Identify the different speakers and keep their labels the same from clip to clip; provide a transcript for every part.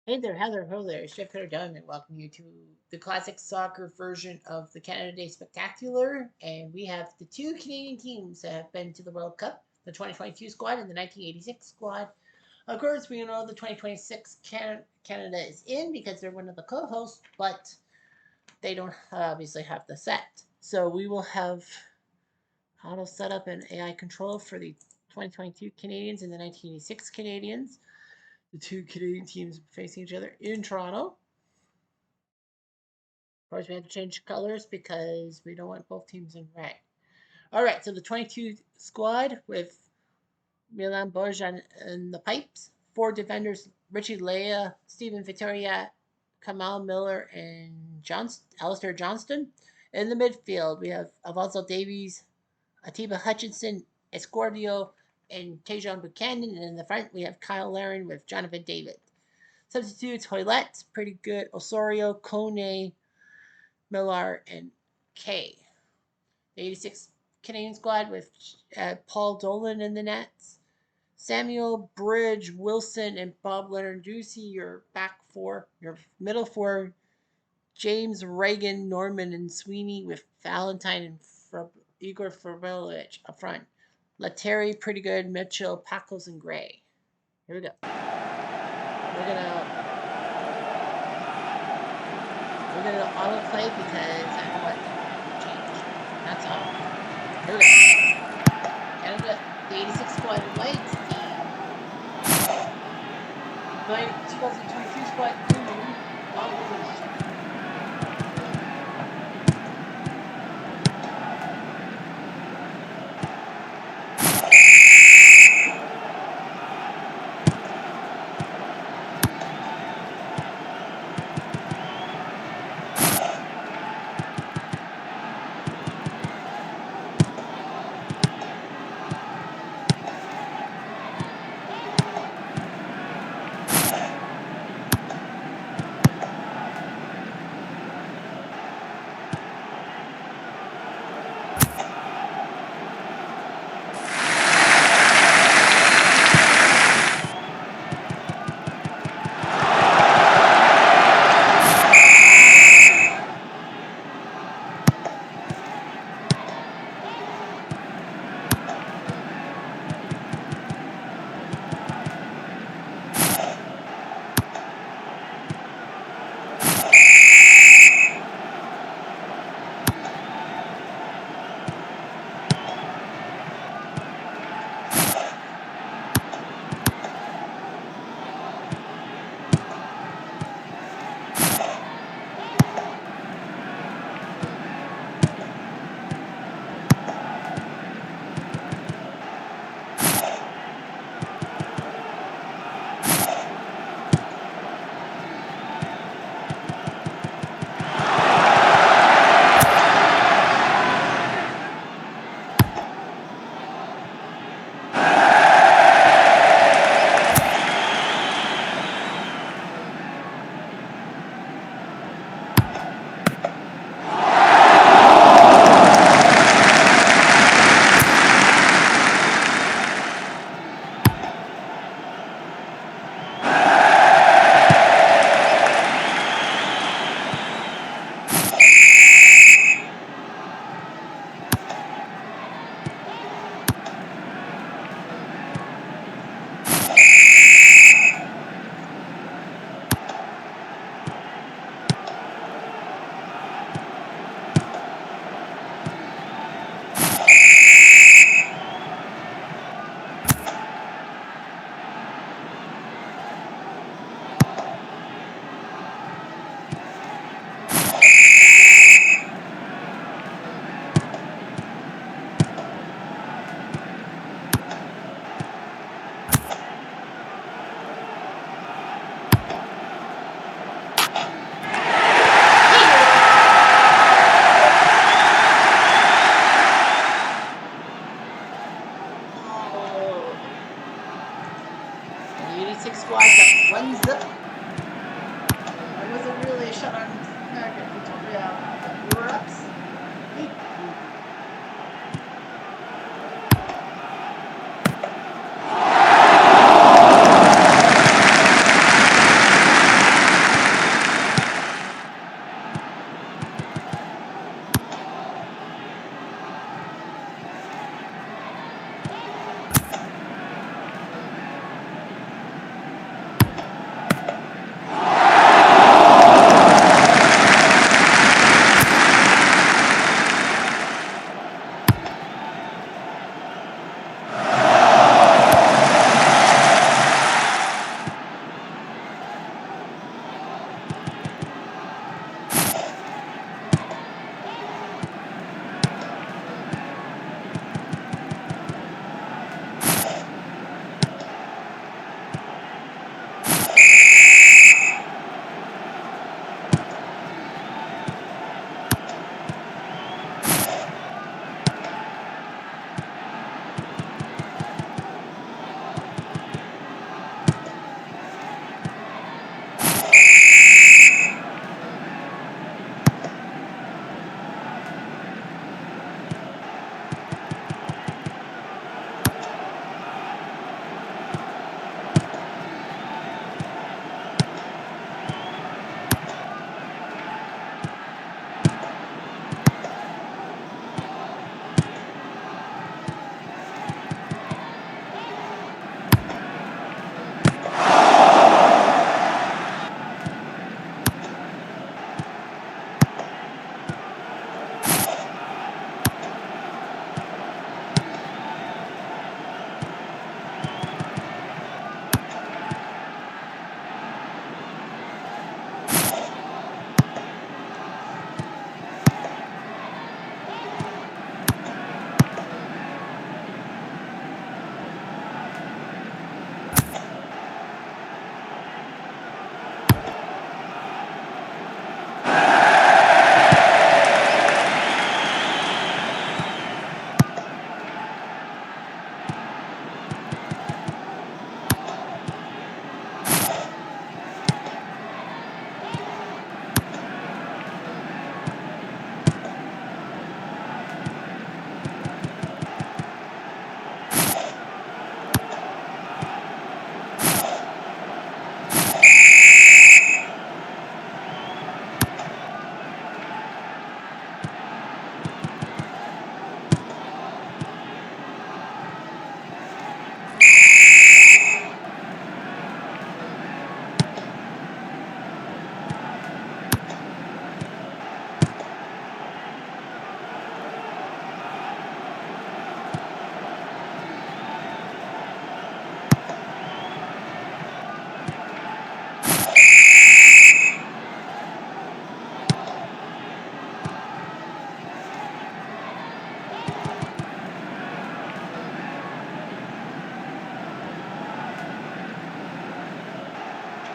Speaker 1: Hey there, Heather. Hello there. It's Jeff Cutter Dunn, and welcome you to the classic soccer version of the Canada Day Spectacular. And we have the two Canadian teams that have been to the World Cup, the 2022 squad and the 1986 squad. Of course, we know the 2026 Canada is in because they're one of the co-hosts, but they don't obviously have the set. So we will have auto set up an AI control for the 2022 Canadians and the 1986 Canadians. The two Canadian teams facing each other in Toronto. Of course, we have to change colors because we don't want both teams in red. All right, so the 22 squad with Milan Borjan in the pipes, four defenders: Richie Leah, Stephen Victoria, Kamal Miller, and Alistair Johnston. In the midfield, we have Alfonso Davies, Atiba Hutchinson, Escordio, and Tejon Buchanan. And in the front, we have Kyle Laren with Jonathan David. Substitutes: Hoylett, pretty good. Osorio, Kone, Millar, and Kay. The 86 Canadian squad with Paul Dolan in the nets. Samuel, Bridge, Wilson, and Bob Leonarduzzi, your back four. Your middle four: James, Reagan, Norman, and Sweeney, with Valentine and Igor Fabrilovich up front. Lettieri, pretty good. Mitchell, Pacos, and Gray. Here we go. We're gonna autoplay because I don't want to change. That's all. Here we go. Canada, the 86 squad in white, the 2022 squad in blue, all over. The 86 squad got one zip. It wasn't really a shot on target, Victoria, but we were ups.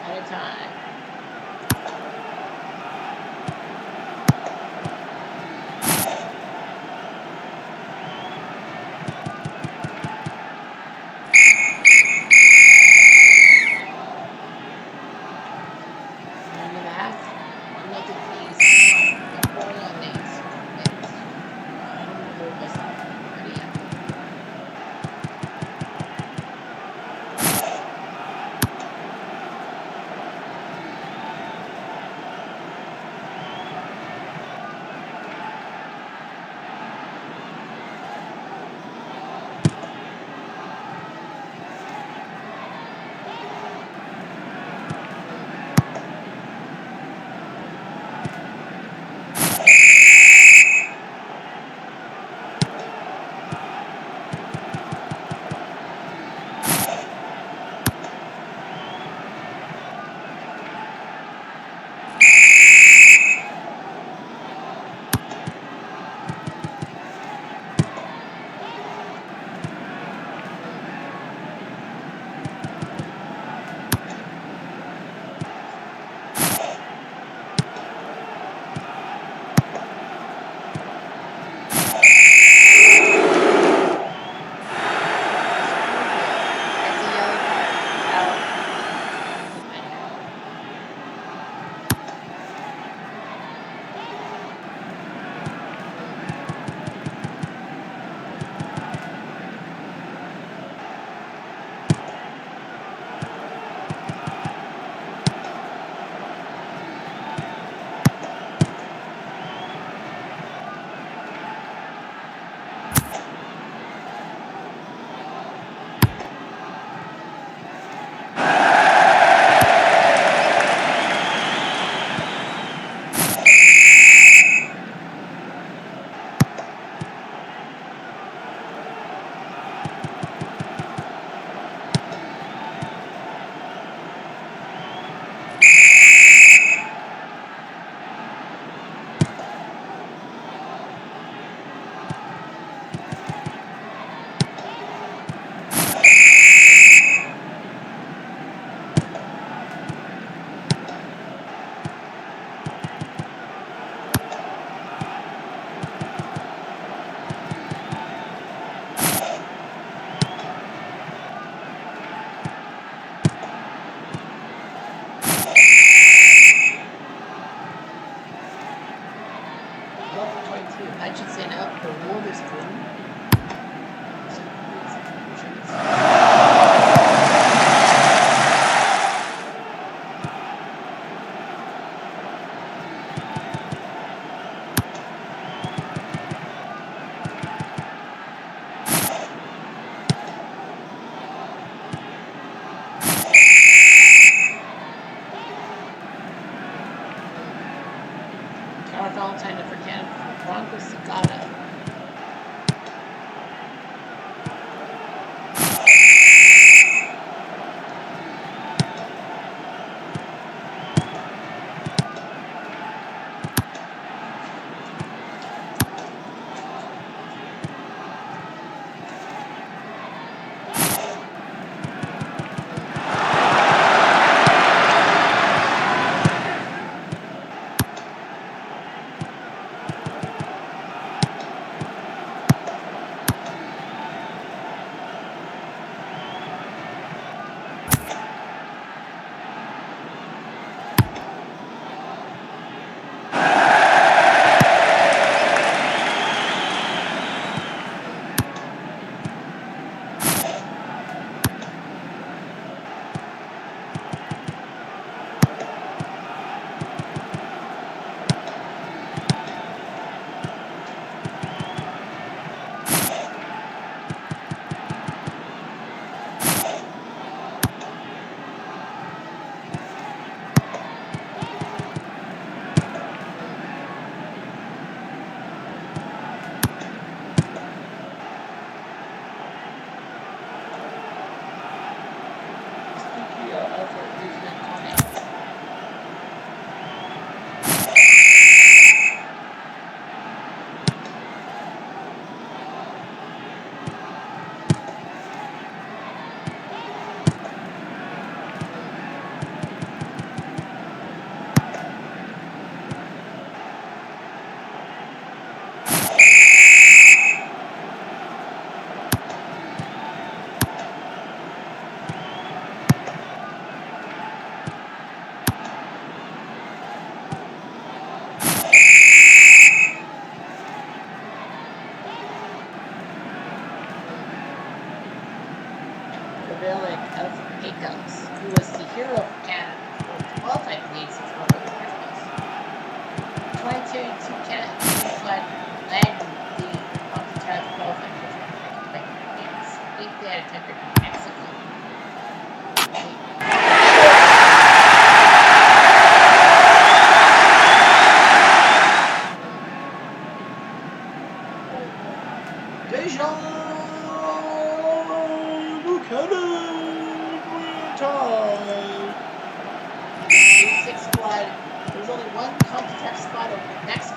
Speaker 1: At a time. Nine and a half. 1-0 please. Get going on these. I'm a little nervous. Ready up.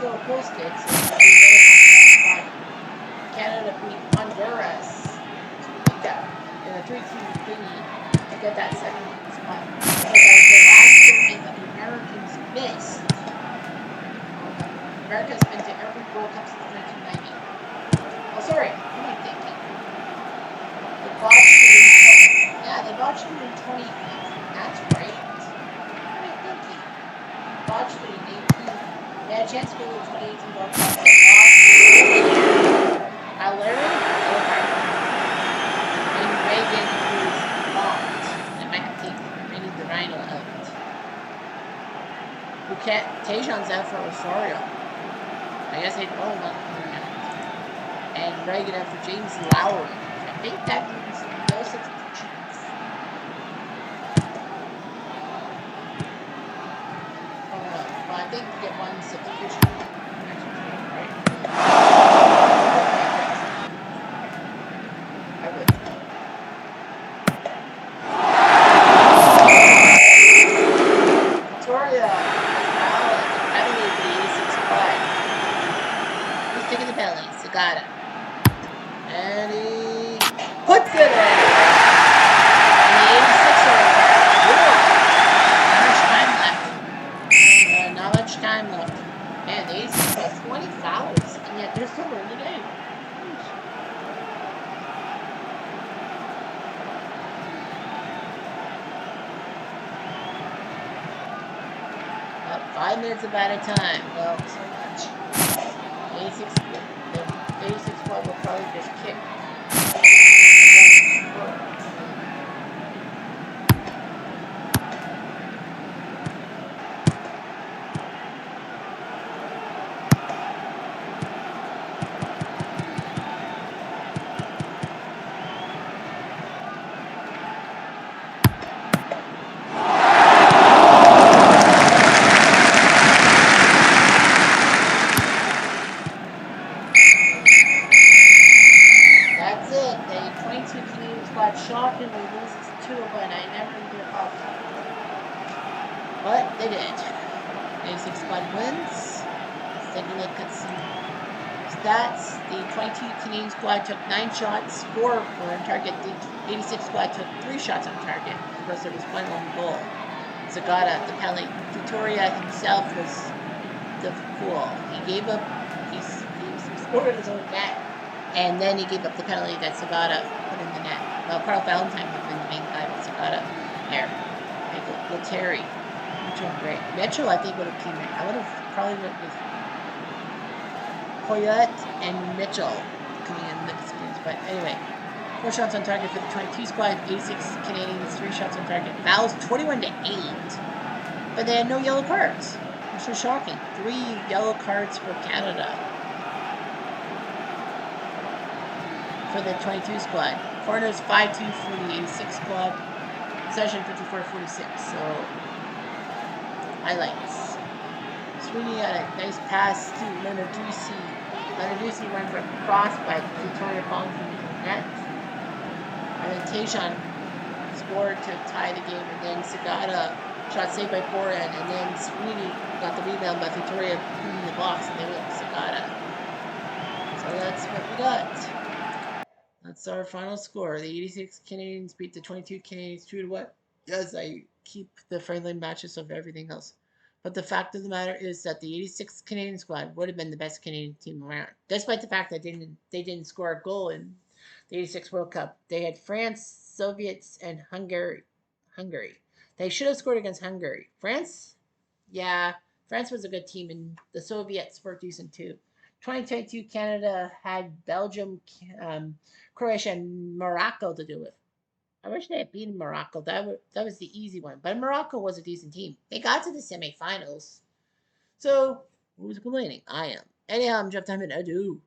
Speaker 1: still hosted, so it'll be really comfortable spot. Canada beat Honduras in a 3-2 thingy to get that second spot. But that was the last tournament that the Americans missed. America's been to every World Cup since 1990. Oh, sorry, who am I thinking? They botched it in 20. Yeah, they botched it in 2015. That's right. What am I thinking? Botched it in 18. They had a chance to go to the 2018 World Cup, but lost by Larry and Reagan, who's locked. They might have taken. I need the Rhino out. Who can't? Tajon's out for Osorio. I guess they. Oh, not coming out. And Reagan out for James Lowry. I think that means no substitutions. Oh no. Well, I think you get one substitution. Right? I would. Victoria penalty for the 86 play. Who's taking the penalty? Sagata. And he puts it in. And the 86 are not much time left. Man, the 86 has 20 fouls, and yet they're still in the game. About 5 minutes of added time. Well, so much. The 86 club will probably just kick. That's it. The 22 Canadian squad shockingly loses 2-1. I never even thought that. But they did. 86 squad wins. Let's take a look at some stats. The 22 Canadian squad took 9 shots, 4 were on target. The 86 squad took 3 shots on target. Of course, there was one on goal. Zagata, the penalty. Victoria himself was the fool. He gave up. He scored his own net, and then he gave up the penalty that Zagata put in the net. Well, Carl Valentine would have been the main guy, but Zagata there. Terry. Mitchell, great. Mitchell, I think would have came in. I would have probably went with Poyet and Mitchell coming in the games. But anyway, 4 shots on target for the 22 squad, 86 Canadians, 3 shots on target. Fouls 21-8. But they had no yellow cards. Which was shocking. 3 yellow cards for Canada. For the 22 squad. Corners 5-2 for the 86 squad. Possession 54-46. So highlights. Sweeney had a nice pass to Lenarduzzi. Lenarduzzi went for a cross by Victoria Bong from the net. And then Tajon scored to tie the game. And then Sagata shot saved by Foran. And then Sweeney got the rebound by Victoria in the box. And they went with Sagata. So that's what we got. That's our final score. The 86 Canadians beat the 22 Canadians 2-1. Yes, I keep the friendly matches of everything else. But the fact of the matter is that the 86 Canadian squad would have been the best Canadian team around, despite the fact that they didn't score a goal in the 86 World Cup. They had France, Soviets, and Hungary. They should have scored against Hungary. France? Yeah, France was a good team, and the Soviets were decent too. 2022 Canada had Belgium, Croatia, and Morocco to do with. I wish they had beaten Morocco. That was the easy one. But Morocco was a decent team. They got to the semifinals. So, who's complaining? I am. Anyhow, I'm Jeff Diamond. Adieu.